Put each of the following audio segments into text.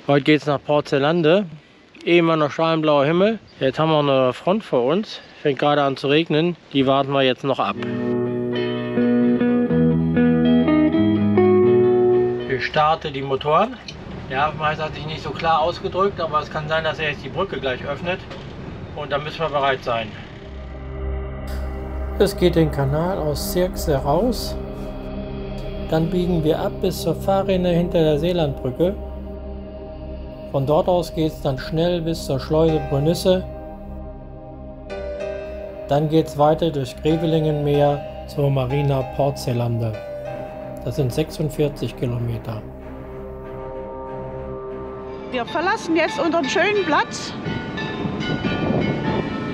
Heute geht es nach Porzelande. Eben war noch strahlenblauer Himmel. Jetzt haben wir eine Front vor uns. Fängt gerade an zu regnen. Die warten wir jetzt noch ab. Ich starte die Motoren. Der Hafenmeister hat sich nicht so klar ausgedrückt, aber es kann sein, dass er jetzt die Brücke gleich öffnet. Und dann müssen wir bereit sein. Es geht den Kanal aus Zirkse raus. Dann biegen wir ab bis zur Fahrrinne hinter der Seelandbrücke. Von dort aus geht es dann schnell bis zur Schleuse Brünnisse. Dann geht es weiter durch Grevelingenmeer zur Marina Porzelande. Das sind 46 Kilometer. Wir verlassen jetzt unseren schönen Platz.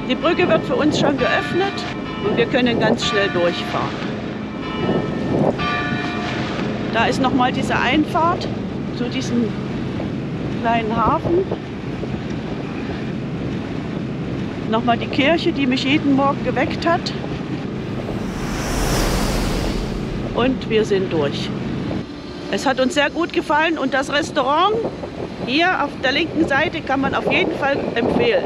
Die Brücke wird für uns schon geöffnet und wir können ganz schnell durchfahren. Da ist nochmal diese Einfahrt zu diesem kleinen Hafen. Nochmal die Kirche, die mich jeden Morgen geweckt hat. Und wir sind durch. Es hat uns sehr gut gefallen und das Restaurant hier auf der linken Seite kann man auf jeden Fall empfehlen.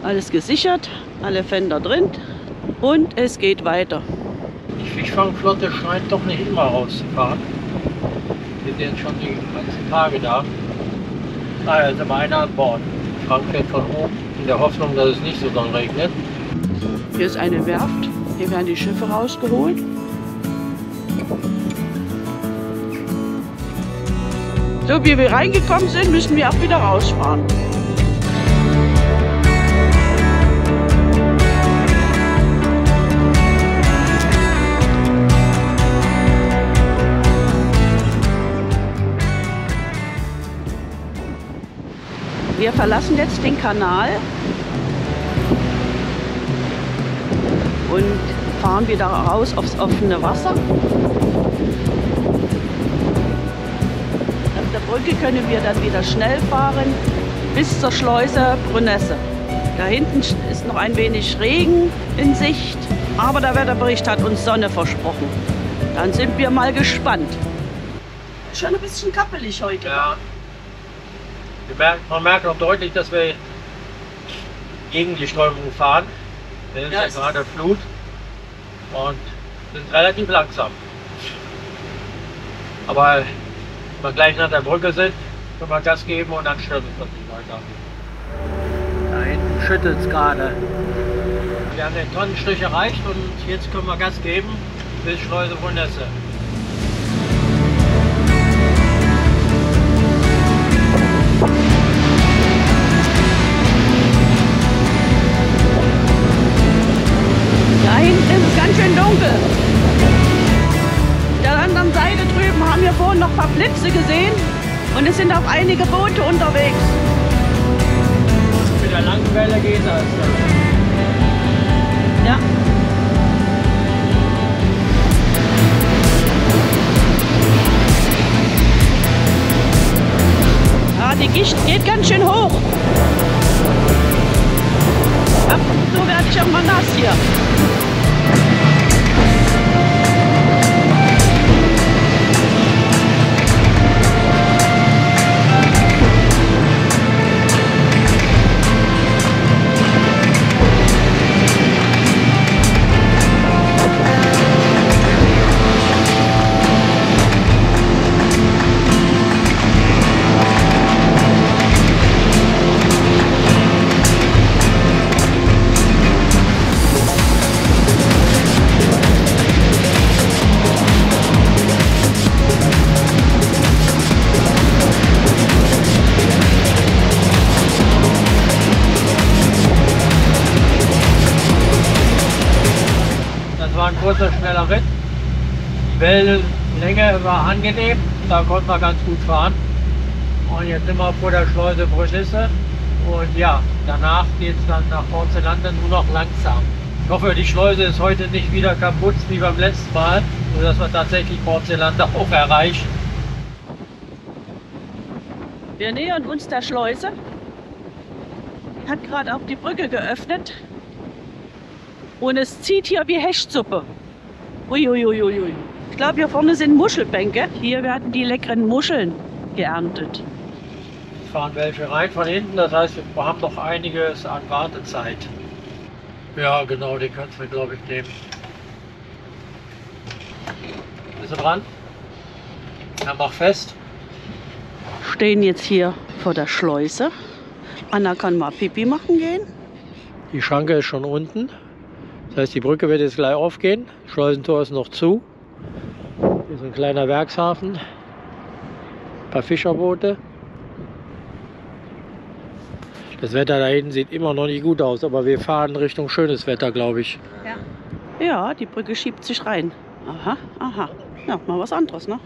Alles gesichert, alle Fender drin und es geht weiter. Die Fischfangflotte scheint doch nicht immer rauszufahren. Wir sind jetzt schon die ganzen Tage da. Ah, jetzt sind wir einer an Bord. Frank fährt von oben, in der Hoffnung, dass es nicht so doll regnet. Hier ist eine Werft, hier werden die Schiffe rausgeholt. So wie wir reingekommen sind, müssen wir auch wieder rausfahren. Wir verlassen jetzt den Kanal und fahren wieder raus aufs offene Wasser. Auf der Brücke können wir dann wieder schnell fahren bis zur Schleuse Brünnisse. Da hinten ist noch ein wenig Regen in Sicht, aber der Wetterbericht hat uns Sonne versprochen. Dann sind wir mal gespannt. Schon ein bisschen kappelig heute. Ja. Man merkt auch deutlich, dass wir gegen die Strömung fahren. Das ist ja gerade Flut und sind relativ langsam. Aber wenn wir gleich nach der Brücke sind, können wir Gas geben und dann stürmt es nicht weiter. Da hinten schüttelt es gerade. Wir haben den Tonnenstrich erreicht und jetzt können wir Gas geben bis Schleuse Brünnisse. Da hinten ist es ganz schön dunkel. Auf der anderen Seite drüben haben wir vorhin noch ein paar Blitze gesehen und es sind auch einige Boote unterwegs. Mit der langen Welle geht das. Ja. Ah, die Gischt geht ganz schön hoch. Ab und zu werde ich auch mal nass hier. Kurzer, schneller Ritt. Die Wellenlänge war angenehm, da konnten wir ganz gut fahren. Und jetzt sind wir vor der Schleuse Brünnisse. Und ja, danach geht es dann nach Porzelande nur noch langsam. Ich hoffe, die Schleuse ist heute nicht wieder kaputt wie beim letzten Mal, sodass wir tatsächlich Porzelande auch erreichen. Wir nähern uns der Schleuse. Hat gerade auch die Brücke geöffnet. Und es zieht hier wie Hechtsuppe. Uiuiuiui. Ich glaube, hier vorne sind Muschelbänke. Hier werden die leckeren Muscheln geerntet. Es fahren welche rein von hinten, das heißt, wir haben noch einiges an Wartezeit. Ja, genau, den kannst du, glaube ich, nehmen. Bist du dran? Ja, mach fest. Stehen jetzt hier vor der Schleuse. Anna kann mal Pipi machen gehen. Die Schranke ist schon unten. Das heißt, die Brücke wird jetzt gleich aufgehen. Schleusentor ist noch zu. Hier ist ein kleiner Werkshafen. Ein paar Fischerboote. Das Wetter da hinten sieht immer noch nicht gut aus, aber wir fahren Richtung schönes Wetter, glaube ich. Ja, die Brücke schiebt sich rein. Aha, aha. Ja, mal was anderes, ne?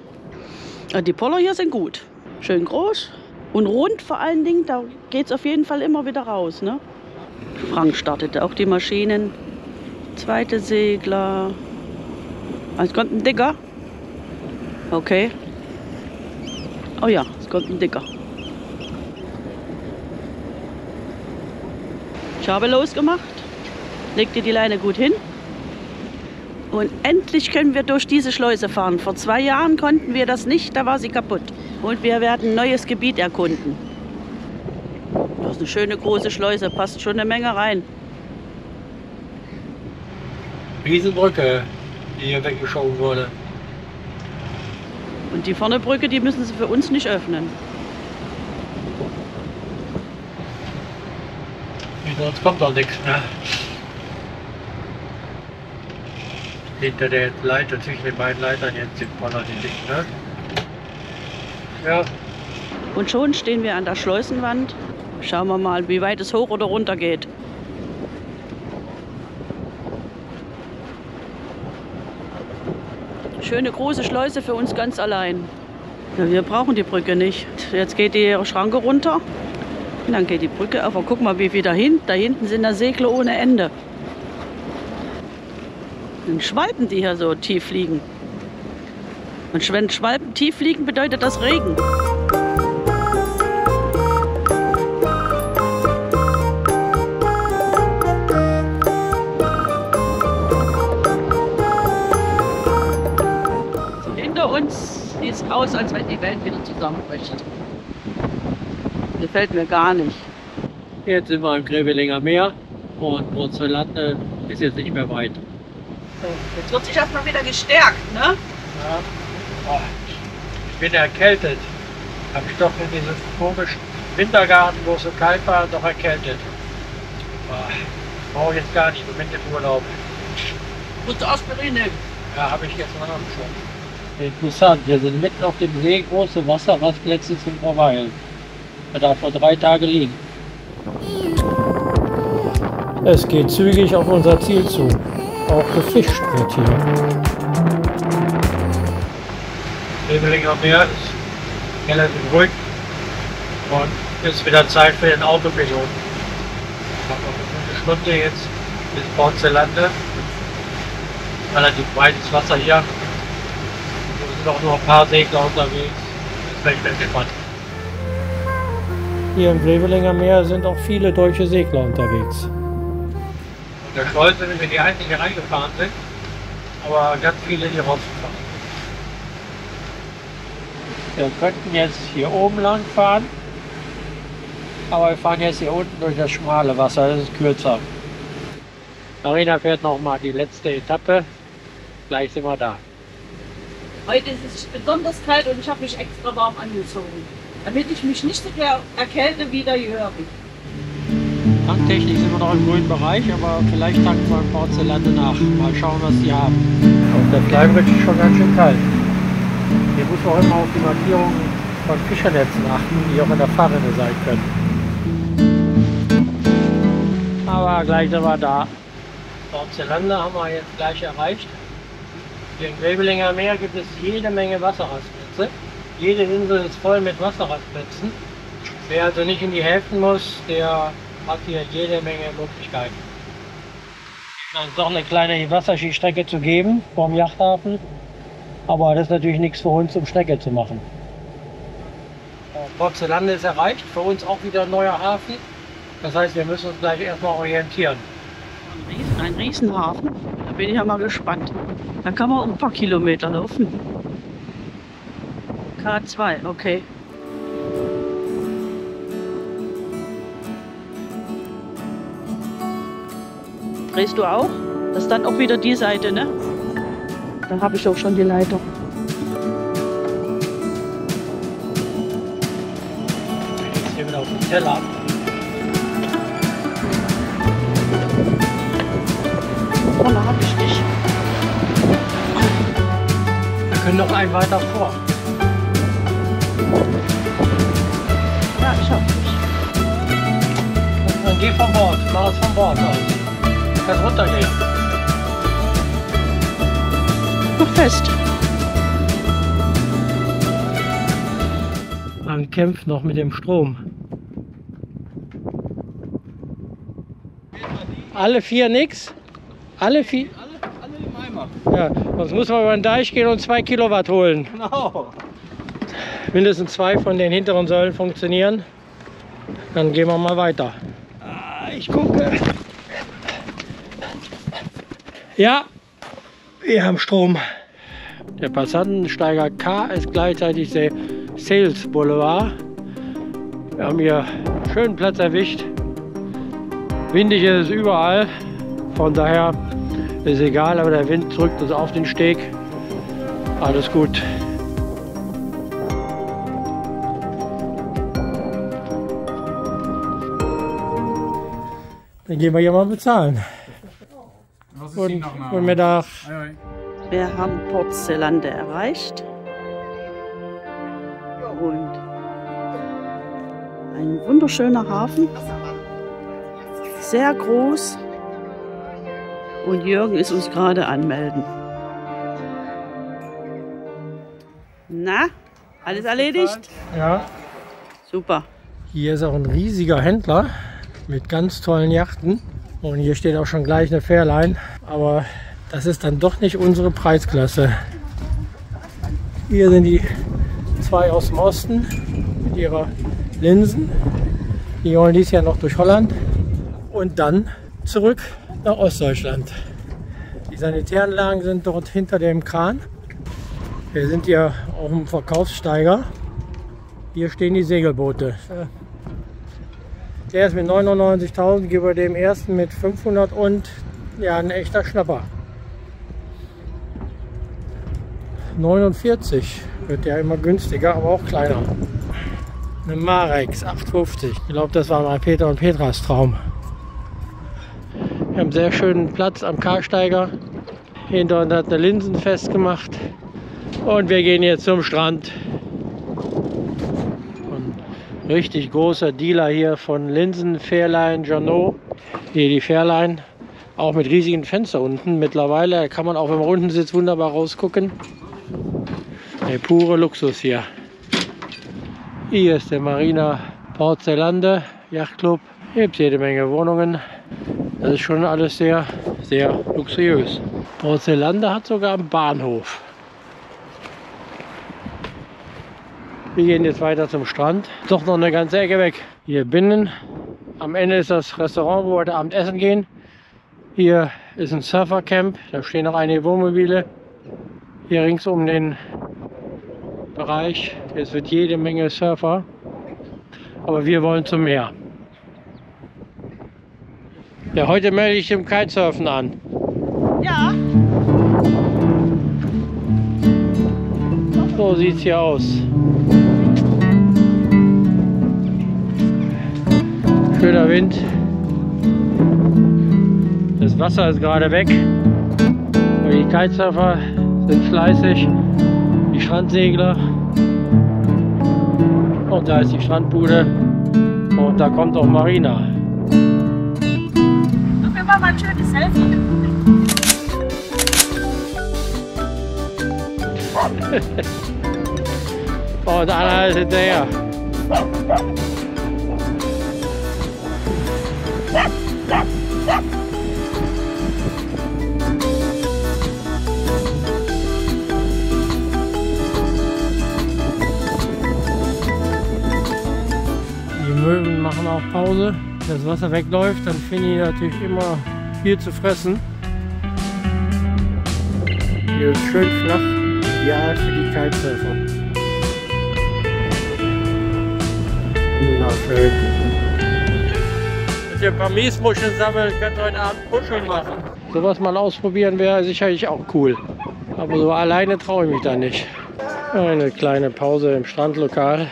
Die Poller hier sind gut. Schön groß und rund vor allen Dingen. Da geht es auf jeden Fall immer wieder raus, ne? Frank startet auch die Maschinen. Zweite Segler. Es kommt ein Dicker. Okay. Oh ja, es kommt ein Dicker. Ich habe losgemacht. Legte die Leine gut hin. Und endlich können wir durch diese Schleuse fahren. Vor 2 Jahren konnten wir das nicht, da war sie kaputt. Und wir werden ein neues Gebiet erkunden. Das ist eine schöne große Schleuse, passt schon eine Menge rein. Riesenbrücke, die hier weggeschoben wurde. Und die vorne Brücke, die müssen sie für uns nicht öffnen. Sonst kommt doch nichts mehr. Hinter der Leiter, zwischen den beiden Leitern jetzt sind Poller die Dicken, ne? Ja. Und schon stehen wir an der Schleusenwand. Schauen wir mal, wie weit es hoch oder runter geht. Schöne große Schleuse für uns ganz allein. Ja, wir brauchen die Brücke nicht. Jetzt geht die Schranke runter. Und dann geht die Brücke auf. Aber guck mal, wie viel da hinten sind da Segler ohne Ende. Und Schwalben, die hier so tief fliegen. Und wenn Schwalben tief fliegen, bedeutet das Regen. Hinter uns sieht es aus, als wenn die Welt wieder zusammenbricht. Gefällt mir gar nicht. Jetzt sind wir im Grevelinger Meer und Brunzelande ist jetzt nicht mehr weit. Jetzt wird sich erstmal wieder gestärkt, ne? Ja. Oh, ich bin erkältet. Habe ich doch in diesem komischen Wintergarten, wo es so kalt war, doch erkältet. Oh, brauche ich jetzt gar nicht, im Moment im Urlaub. Musst du Aspirin nehmen? Ja, habe ich jetzt mal schon. Interessant, wir sind mitten auf dem See, große Wasserrastplätze zum Verweilen. Er darf vor 3 Tage liegen. Es geht zügig auf unser Ziel zu. Auch gefischt wird hier. Grevelinger Meer ist relativ ruhig und ist wieder Zeit für den Autopiloten. Ich habe noch eine gute Stunde jetzt bis Brunzelande. Relativ weites Wasser hier. Es sind auch nur ein paar Segler unterwegs. Das ist recht entspannt. Hier im Grevelinger Meer sind auch viele deutsche Segler unterwegs. In der Schleuse sind wir die einzigen, die reingefahren sind, aber ganz viele, die rausgefahren sind. Wir könnten jetzt hier oben lang fahren, aber wir fahren jetzt hier unten durch das schmale Wasser, das ist kürzer. Marina fährt noch mal die letzte Etappe, gleich sind wir da. Heute ist es besonders kalt und ich habe mich extra warm angezogen, damit ich mich nicht so erkälte wie der Jörg. Tanktechnisch sind wir noch im grünen Bereich, aber vielleicht tanken wir in Brunzelande nach. Mal schauen, was die haben. Auf der Kleinbrücke ist schon ganz schön kalt. Hier muss man auch immer auf die Markierungen von Fischernetzen achten, die auch in der Fahrrinne sein können. Aber gleich sind wir da. Brunzelande haben wir jetzt gleich erreicht. Hier im Grevelinger Meer gibt es jede Menge Wasserrastplätze. Jede Insel ist voll mit Wasserrastplätzen. Wer also nicht in die Häfen muss, der hat hier jede Menge Möglichkeiten. Es ist doch eine kleine Wasserskistrecke zu geben vom Yachthafen, aber das ist natürlich nichts für uns, um Strecke zu machen. Brunzelande ist erreicht, für uns auch wieder ein neuer Hafen. Das heißt, wir müssen uns gleich erstmal orientieren. Ein Riesenhafen. Da bin ich ja mal gespannt. Da kann man ein paar Kilometer laufen. K2, okay. Drehst du auch? Das ist dann auch wieder die Seite, ne? Da habe ich auch schon die Leitung. Jetzt hier wieder auf den Teller. Vorne habe ich nicht. Wir können noch einen weiter vor. Ja, ich hab nicht. Dann geh von Bord. Mach es von Bord aus. Du kannst runtergehen. Noch fest. Man kämpft noch mit dem Strom. Alle 4 nix? Alle 4? Alle im Eimer. Ja, sonst muss man über den Deich gehen und 2 Kilowatt holen. Genau. Mindestens 2 von den hinteren Säulen funktionieren. Dann gehen wir mal weiter. Ich gucke. Ja, wir haben Strom. Der Passantensteiger K ist gleichzeitig der Sales Boulevard. Wir haben hier schönen Platz erwischt. Windig ist es überall. Von daher ist egal, aber der Wind drückt uns auf den Steg. Alles gut. Dann gehen wir hier mal bezahlen. Was ist Ihnen noch Guten Mittag. Wir haben Port Zeelande erreicht. Und ein wunderschöner Hafen. Sehr groß. Und Jürgen ist uns gerade anmelden. Na, alles erledigt? Ja. Super. Hier ist auch ein riesiger Händler mit ganz tollen Yachten. Und hier steht auch schon gleich eine Fairline. Aber das ist dann doch nicht unsere Preisklasse. Hier sind die 2 aus dem Osten mit ihrer Linsen. Die wollen dies Jahr noch durch Holland. Und dann zurück nach Ostdeutschland. Die Sanitäranlagen sind dort hinter dem Kran. Wir sind hier auf dem Verkaufssteiger. Hier stehen die Segelboote. Der ist mit 99.000 gegenüber dem ersten mit 500 und ja, ein echter Schnapper. 49 wird der immer günstiger, aber auch kleiner. Eine Marex 850. Ich glaube, das war mal Peter und Petras Traum. Wir haben einen sehr schönen Platz am Karsteiger. Hinter uns hat eine Linsen festgemacht. Und wir gehen jetzt zum Strand. Ein richtig großer Dealer hier von Linsen, Fairline, Jeannot. Hier die Fairline. Auch mit riesigen Fenstern unten. Mittlerweile kann man auch, wenn man unten sitzt, wunderbar rausgucken. Der pure Luxus hier. Hier ist der Marina Port Zeelande Yachtclub. Hier gibt es jede Menge Wohnungen. Das ist schon alles sehr, sehr luxuriös. Port Zeelande hat sogar einen Bahnhof. Wir gehen jetzt weiter zum Strand. Doch noch eine ganze Ecke weg. Hier binnen. Am Ende ist das Restaurant, wo wir heute Abend essen gehen. Hier ist ein Surfercamp. Da stehen noch einige Wohnmobile. Hier rings um den Bereich. Es wird jede Menge Surfer. Aber wir wollen zum Meer. Ja, heute melde ich dem Kitesurfen an. Ja. So sieht es hier aus. Schöner Wind. Das Wasser ist gerade weg. Aber die Kitesurfer sind fleißig. Die Strandsegler. Und da ist die Strandbude. Und da kommt auch Marina. Wir machen mal ein schönes Selfie. Und Anna ist hinterher. Die Möwen machen auch Pause. Wenn das Wasser wegläuft, dann finden die natürlich immer viel zu fressen. Hier ist schön flach, ideal für die Kitesurfer. Wunderschön. Wenn ihr ein paar Miesmuscheln sammelt, könnt ihr heute Abend Muscheln machen. Sowas mal ausprobieren wäre sicherlich auch cool. Aber so alleine traue ich mich da nicht. Eine kleine Pause im Strandlokal.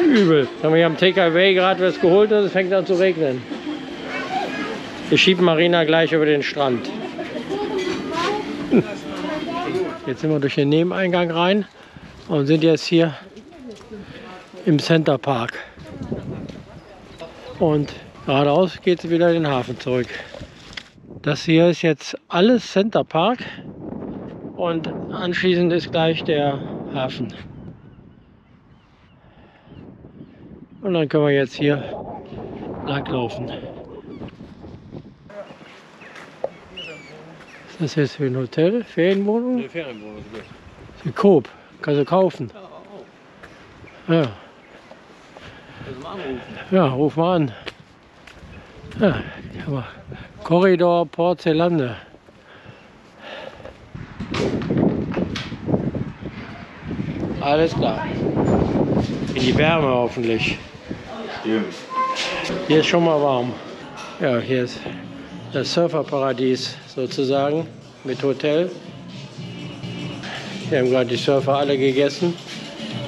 Übel. Haben wir hier am TKW gerade was geholt und es fängt an zu regnen. Wir schieben Marina gleich über den Strand. Jetzt sind wir durch den Nebeneingang rein und sind jetzt hier im Center Park. Und geradeaus geht es wieder in den Hafen zurück. Das hier ist jetzt alles Center Park und anschließend ist gleich der Hafen. Und dann können wir jetzt hier langlaufen. Was ist das jetzt für ein Hotel? Ferienwohnung? Nee, Ferienwohnung. Für Coop. Kannst du kaufen. Ja. Kannst du mal anrufen? Ja, ruf mal an. Ja, aber Korridor Porzelande. Alles klar. In die Wärme hoffentlich. Stimmt. Hier ist schon mal warm. Ja, hier ist das Surferparadies sozusagen mit Hotel. Wir haben gerade die Surfer alle gegessen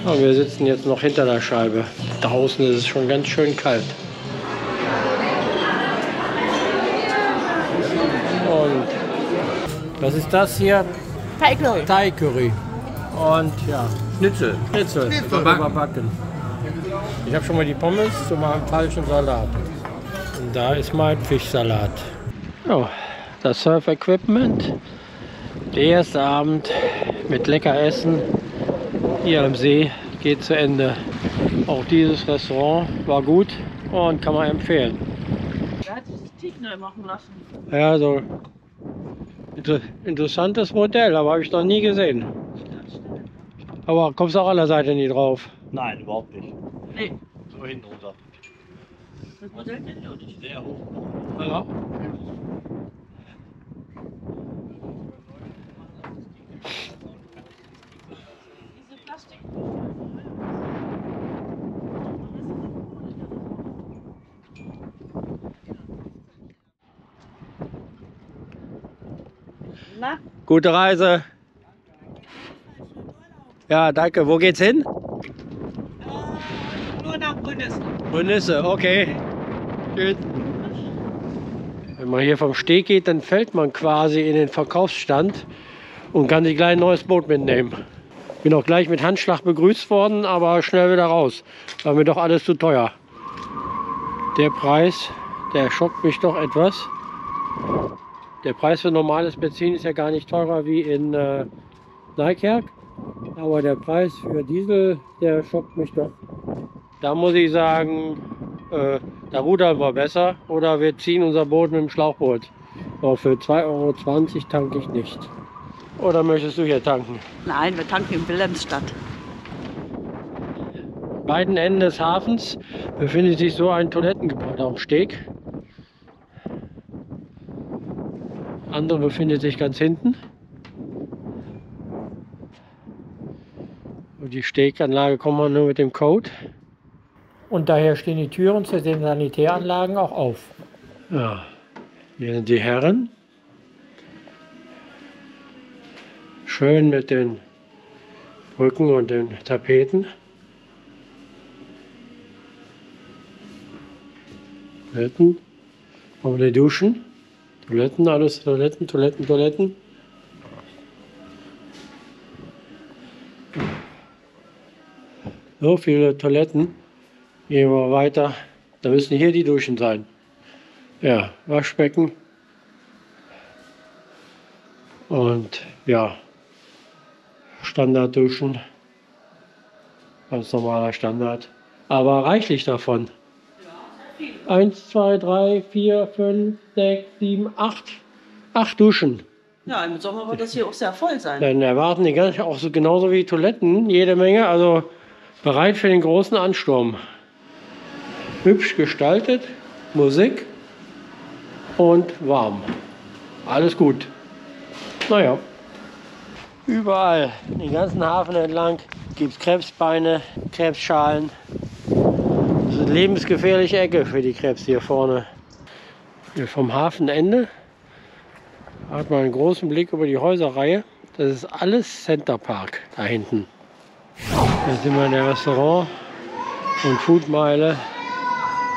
und wir sitzen jetzt noch hinter der Scheibe. Draußen ist es schon ganz schön kalt. Und was ist das hier? Thai-Curry. Thai-Curry. Und ja, Schnitzel. Schnitzel. Überbacken. Ich habe schon mal die Pommes zu meinem falschen Salat. Und da ist mein Fischsalat. Oh, das Surf-Equipment. Der erste Abend mit lecker Essen hier am See geht zu Ende. Auch dieses Restaurant war gut und kann man empfehlen. Er hat sich das Teak neu machen lassen. Ja, so interessantes Modell, aber habe ich noch nie gesehen. Aber kommst du auch an der Seite nie drauf? Nein, überhaupt nicht. Nee, So hinten runter. das Modell kennt ihr auch nicht. Sehr hoch. Ja. Diese Plastik. Na? Gute Reise. Ja, danke. Wo geht's hin? Nur nach Brünnisse. Brünnisse, okay. Tschüss. Wenn man hier vom Steg geht, dann fällt man quasi in den Verkaufsstand und kann sich gleich ein neues Boot mitnehmen. Bin auch gleich mit Handschlag begrüßt worden, aber schnell wieder raus. War mir doch alles zu teuer. Der Preis, der schockt mich doch etwas. Der Preis für normales Benzin ist ja gar nicht teurer wie in Nijkerk. Aber der Preis für Diesel, der schockt mich doch. Da muss ich sagen, da rudern wir besser oder wir ziehen unser Boot mit dem Schlauchboot. Aber für 2,20 € tanke ich nicht. Oder möchtest du hier tanken? Nein, wir tanken in Wilhelmsstadt. Beiden Enden des Hafens befindet sich so ein Toilettengebäude am Steg. Andere befindet sich ganz hinten. Und die Steganlage kommt man nur mit dem Code. Und daher stehen die Türen zu den Sanitäranlagen auch auf. Ja, hier sind die Herren. Schön mit den Brücken und den Tapeten. Toiletten, aber die Duschen, Toiletten, alles Toiletten, Toiletten, Toiletten. So viele Toiletten. Gehen wir weiter. Da müssen hier die Duschen sein. Ja, Waschbecken. Und ja, Standardduschen. Ganz normaler Standard. Aber reichlich davon. 1, 2, 3, 4, 5, 6, 7, 8. 8 Duschen. Ja, im Sommer wird das hier auch sehr voll sein. Dann erwarten die ganz auch so genauso wie Toiletten jede Menge. Also bereit für den großen Ansturm. Hübsch gestaltet, Musik und warm. Alles gut. Naja, Überall, den ganzen Hafen entlang, gibt es Krebsbeine, Krebsschalen. Das ist eine lebensgefährliche Ecke für die Krebs hier vorne. Hier vom Hafenende hat man einen großen Blick über die Häuserreihe. Das ist alles Center Park da hinten. Jetzt sind wir in der Restaurant- und Foodmeile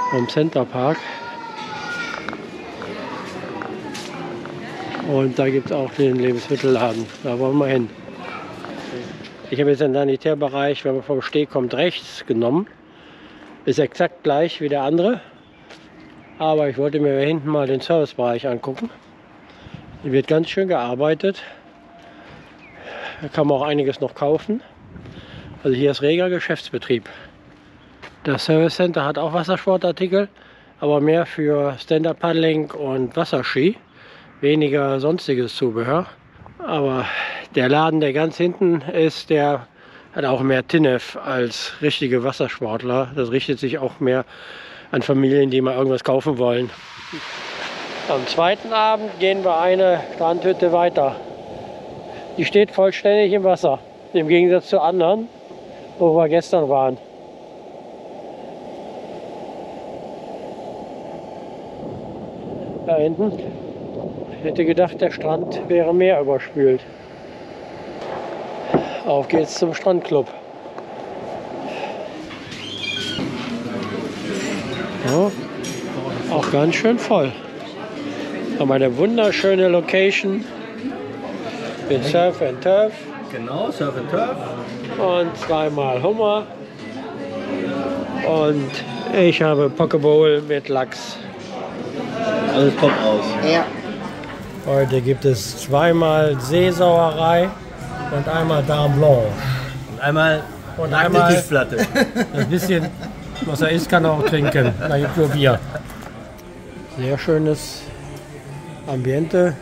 vom Center Park. Und da gibt es auch den Lebensmittelladen. Da wollen wir hin. Ich habe jetzt den Sanitärbereich, wenn man vom Steg kommt, rechts genommen. Ist exakt gleich wie der andere. Aber ich wollte mir hinten mal den Servicebereich angucken. Hier wird ganz schön gearbeitet. Da kann man auch einiges noch kaufen. Also hier ist reger Geschäftsbetrieb. Das Service Center hat auch Wassersportartikel, aber mehr für Stand-Up-Paddling und Wasserski. Weniger sonstiges Zubehör. Aber der Laden, der ganz hinten ist, der hat auch mehr TINF als richtige Wassersportler. Das richtet sich auch mehr an Familien, die mal irgendwas kaufen wollen. Am zweiten Abend gehen wir eine Strandhütte weiter. Die steht vollständig im Wasser, im Gegensatz zu anderen, wo wir gestern waren. Da hinten. Ich hätte gedacht, der Strand wäre mehr überspült. Auf geht's zum Strandclub. Ja, auch ganz schön voll. Haben eine wunderschöne Location mit Surf and Turf. Genau, Surf and Turf. Und zweimal Hummer. Und ich habe Pokeball mit Lachs. Alles top aus. Ja. Heute gibt es zweimal Seesauerei und einmal Dame Blanche. Und einmal eine Tischplatte. Ein bisschen, was er isst, kann er auch trinken. Da gibt es nur Bier. Sehr schönes Ambiente.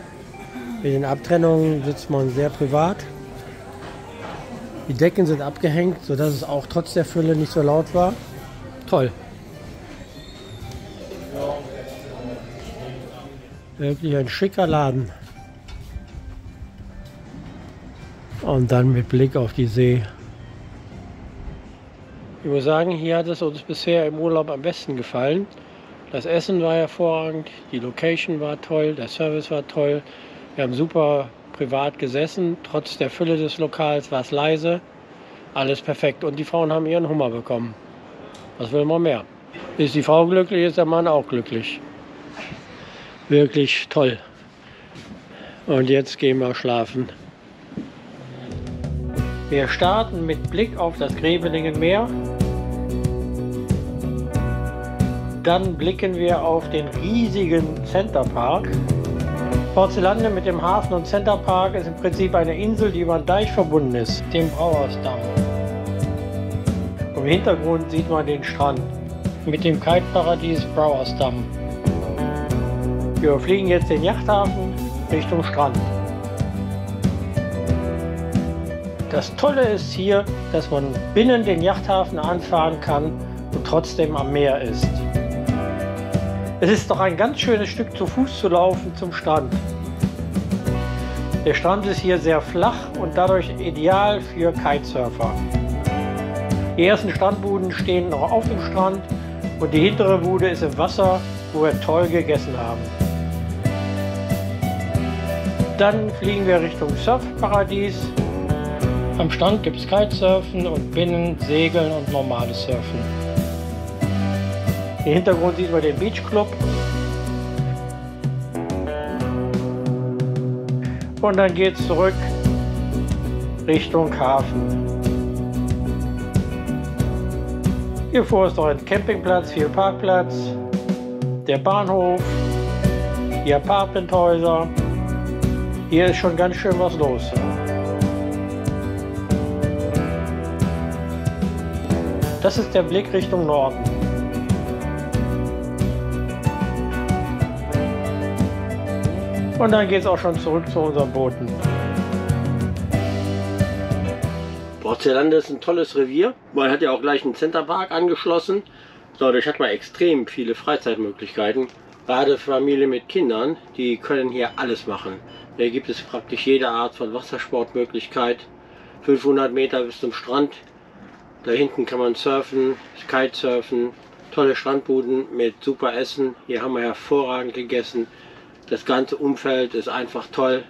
Mit den Abtrennungen sitzt man sehr privat. Die Decken sind abgehängt, sodass es auch trotz der Fülle nicht so laut war. Toll. Wirklich ein schicker Laden. Und dann mit Blick auf die See. Ich muss sagen, hier hat es uns bisher im Urlaub am besten gefallen. Das Essen war hervorragend, die Location war toll, der Service war toll. Wir haben super privat gesessen, trotz der Fülle des Lokals war es leise. Alles perfekt und die Frauen haben ihren Hummer bekommen. Was will man mehr? Ist die Frau glücklich, ist der Mann auch glücklich. Wirklich toll. Und jetzt gehen wir schlafen. Wir starten mit Blick auf das Greveningen Meer. Dann blicken wir auf den riesigen Center Park. Porzelande mit dem Hafen und Center Park ist im Prinzip eine Insel, die über einen Deich verbunden ist, dem Brauersdamm. Im Hintergrund sieht man den Strand mit dem Kiteparadies Brauersdamm. Wir fliegen jetzt den Yachthafen Richtung Strand. Das Tolle ist hier, dass man binnen den Yachthafen anfahren kann und trotzdem am Meer ist. Es ist doch ein ganz schönes Stück zu Fuß zu laufen zum Strand. Der Strand ist hier sehr flach und dadurch ideal für Kitesurfer. Die ersten Strandbuden stehen noch auf dem Strand und die hintere Bude ist im Wasser, wo wir toll gegessen haben. Dann fliegen wir Richtung Surfparadies. Am Strand gibt es Kitesurfen und Binnen, Segeln und normales Surfen. Im Hintergrund sieht man den Beach Club. Und dann geht es zurück Richtung Hafen. Hier vor ist noch ein Campingplatz, viel Parkplatz, der Bahnhof, die Apartmenthäuser. Hier ist schon ganz schön was los. Das ist der Blick Richtung Norden. Und dann geht es auch schon zurück zu unseren Booten. Porzelande ist ein tolles Revier. Man hat ja auch gleich einen Centerpark angeschlossen. Dadurch hat man extrem viele Freizeitmöglichkeiten. Gerade Familien mit Kindern, die können hier alles machen. Hier gibt es praktisch jede Art von Wassersportmöglichkeit. 500 Meter bis zum Strand. Da hinten kann man surfen, Kitesurfen, tolle Strandbuden mit super Essen. Hier haben wir hervorragend gegessen. Das ganze Umfeld ist einfach toll.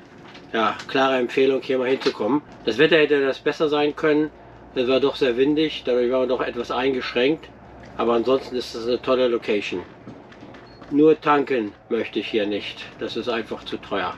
Ja, klare Empfehlung, hier mal hinzukommen. Das Wetter hätte das besser sein können. Es war doch sehr windig, dadurch war man doch etwas eingeschränkt. Aber ansonsten ist es eine tolle Location. Nur tanken möchte ich hier nicht. Das ist einfach zu teuer.